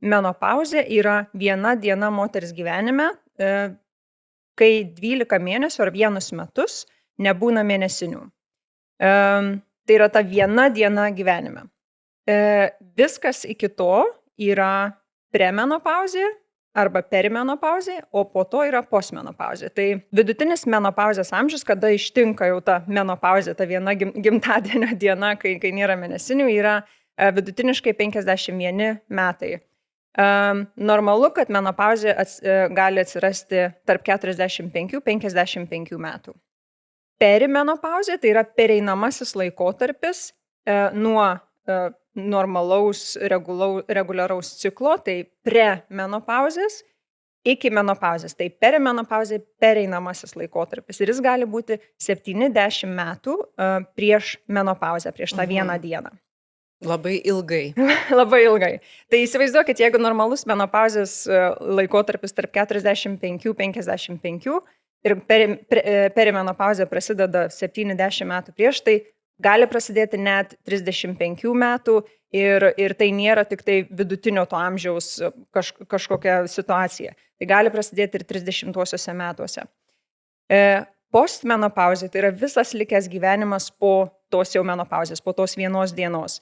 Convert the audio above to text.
menopauzė yra viena diena moters gyvenime, kai 12 mėnesių ar 1 metus nebūna mėnesinių. Tai yra ta viena diena gyvenime. Viskas iki to yra premenopauzė arba perimenopauzė, o po to yra postmenopauzė. Tai vidutinis menopauzės amžius, kada ištinka jau ta menopauzė, ta viena gimtadienio diena, kai nėra mėnesinių, yra vidutiniškai 51 metai. Normalu, kad menopauzė gali atsirasti tarp 45-55 metų. Perimenopauzė tai yra pereinamasis laikotarpis nuo normalaus reguliaraus ciklo, tai premenopauzės iki menopauzės. Tai perimenopauzė pereinamasis laikotarpis ir jis gali būti 70 metų prieš menopauzę, prieš tą vieną dieną. Labai ilgai. Labai ilgai. Tai įsivaizduokit, jeigu normalus menopauzės laikotarpis tarp 45-55 ir perimenopauzė prasideda 70 metų prieš, tai gali prasidėti net 35 metų ir tai nėra tik tai vidutinio to amžiaus kažkokia situacija. Tai gali prasidėti ir 30-uosiuose metuose. Postmenopauzė tai yra visas likęs gyvenimas po tos jau menopauzės, po tos vienos dienos.